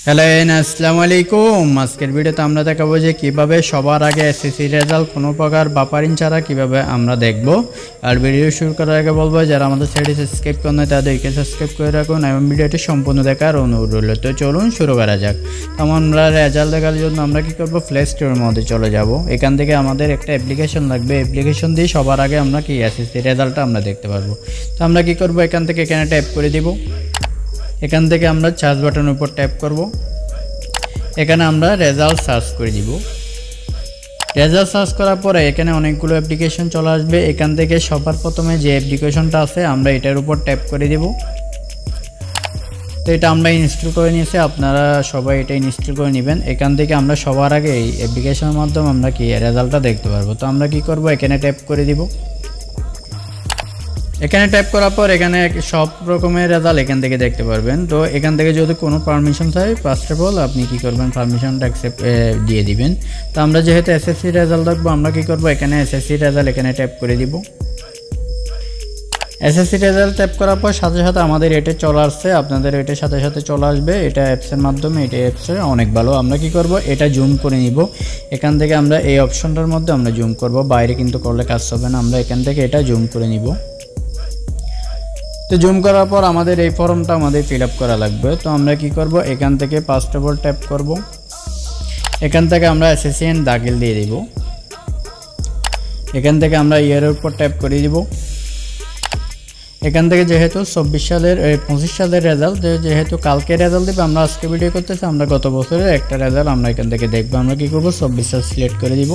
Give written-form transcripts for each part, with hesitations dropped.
Hello আসসালামু আলাইকুম। আজকের ভিডিওতে আমরা দেখাবো যে কিভাবে সবার আগে এসএসসি রেজাল্ট কোনো প্রকার বাপারিং ছাড়া কিভাবে আমরা দেখব। আর ভিডিও শুরু করার আগে বলবো যারা আমাদের চ্যানেলটি সাবস্ক্রাইব করেন না তাদেরকে সাবস্ক্রাইব করে রাখুন এবং ভিডিওটি সম্পূর্ণ দেখার অনুরোধ রইল। তো চলুন শুরু করা যাক। আমরা রেজাল্ট দেখার জন্য আমরা কি করব, প্লে স্টোরের মধ্যে চলে যাব। এখান থেকে আমাদের একটা অ্যাপ্লিকেশন লাগবে, অ্যাপ্লিকেশন দিয়ে সবার আগে আমরা কি এসএসসি রেজাল্টটা আমরা দেখতে পারবো। তো আমরা কি করব, এখান থেকে এখানে ট্যাপ করে দিব। এখান থেকে আমরা সার্চ বাটনের উপর ট্যাপ করব। এখানে আমরা রেজাল্ট সার্চ করে দিব। রেজাল্ট সার্চ করার পরে এখানে অনেকগুলো অ্যাপ্লিকেশন চলে আসবে। এখান থেকে সবার প্রথমে যে অ্যাপ্লিকেশনটা আছে আমরা এটার উপর ট্যাপ করে দিব। তো এটা আমরা ইনস্টল করে নিয়েছি, আপনারা সবাই এটা ইনস্টল করে নেবেন। এখান থেকে আমরা সবার আগে এই অ্যাপ্লিকেশনের মাধ্যমে আমরা কি রেজাল্টটা দেখতে পারবো। তো আমরা কি করব, এখানে ট্যাপ করে দিব। এখানে ট্যাপ করার পর এখানে সব রকমের রেজাল্ট এখান থেকে দেখতে পারবেন। তো এখান থেকে যদি কোনো পারমিশন থাকে ফার্স্ট অফ অল আপনি কি করবেন, পারমিশনটা অ্যাকসেপ্ট দিয়ে দিবেন। তো আমরা যেহেতু এসএসসি রেজাল্ট দেখবো, আমরা কি করব, এখানে এসএসসি রেজাল্ট এখানে ট্যাপ করে দিব। এসএসসি রেজাল্ট ট্যাপ করার পর সাথে সাথে আমাদের এটা চলে আসছে, আপনাদের এটার সাথে সাথে চলে আসবে। এটা অ্যাপসের মাধ্যমে, এটা অ্যাপসের অনেক ভালো। আমরা কি করব, এটা জুম করে নিব। এখান থেকে আমরা এই অপশনটার মধ্যে আমরা জুম করব, বাইরে কিন্তু করলে কাজ হবে না। আমরা এখান থেকে এটা জুম করে নিব। তো জুম করার পর আমাদের এই ফর্মটা আমাদের ফিল আপ করা লাগবে। তো আমরা কি করব, এখান থেকে ফার্স্ট অফ অল ট্যাপ করব। এখান থেকে আমরা এসএসসিএন দাখিল দিয়ে দিব। এখান থেকে আমরা ইয়ারের উপর ট্যাপ করে দিব। এখান থেকে যেহেতু 25 সালের রেজাল্ট, যেহেতু কালকে রেজাল্ট দেবে, আমরা আজকে ভিডিও করতেছি, আমরা গত বছরের একটা রেজাল্ট আমরা এখান থেকে দেখবো। আমরা কি করব, 24 সাল সিলেক্ট করে দিব।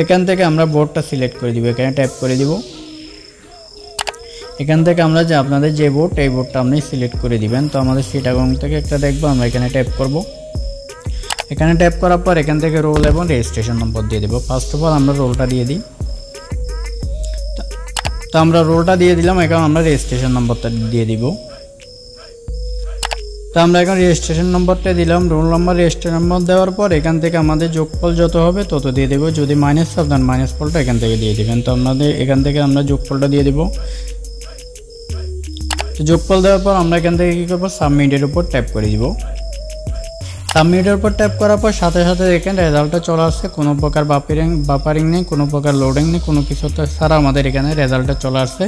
এখান থেকে আমরা বোর্ডটা সিলেক্ট করে দিব, এখানে ট্যাপ করে দিব। এখান থেকে আমরা যে আপনাদের যে বোর্ড, এই বোর্ডটা আপনি সিলেক্ট করে দিবেন। তো আমাদের চিটাগং থেকে একটা দেখবো, আমরা এখানে ট্যাপ করব। এখানে ট্যাপ করার পর এখান থেকে রোল এবং রেজিস্ট্রেশন নম্বর দিয়ে দেবো। ফার্স্ট অফ অল আমরা রোলটা দিয়ে দিই। তো আমরা রোলটা দিয়ে দিলাম, এখন আমরা রেজিস্ট্রেশন নম্বরটা দিয়ে দিব। তো আমরা এখন রেজিস্ট্রেশন নম্বরটা দিলাম, রোল নম্বর রেজিস্ট্রেশন নম্বর দেওয়ার পর এখান থেকে আমাদের যোগফল যত হবে তত দিয়ে দেবো। যদি মাইনাস হয় তাহলে মাইনাস ফলটা এখান থেকে দিয়ে দেবেন। তো আমাদের এখান থেকে আমরা যোগফলটা দিয়ে দেবো। তো যোগফল দেওয়ার পর আমরা এখান থেকে কী করবো, সাবমিটের উপর ট্যাপ করে দিব। সাবমিটের উপর ট্যাপ করার পর সাথে সাথে এখানে রেজাল্টটা চলে আসছে। কোনো প্রকার বাপারিং নেই, কোনো প্রকার লোডিং নেই, কোনো কিছু ছাড়া আমাদের এখানে রেজাল্টটা চলে আসছে।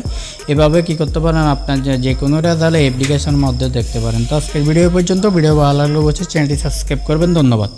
এভাবে কি করতে পারেন, আপনার যে কোনো রেজাল্ট অ্যাপ্লিকেশনের মধ্যে দেখতে পারেন। তো আজকের ভিডিও পর্যন্ত। ভিডিও ভালো লাগলে অবশ্যই চ্যানেলটি সাবস্ক্রাইব করবেন। ধন্যবাদ।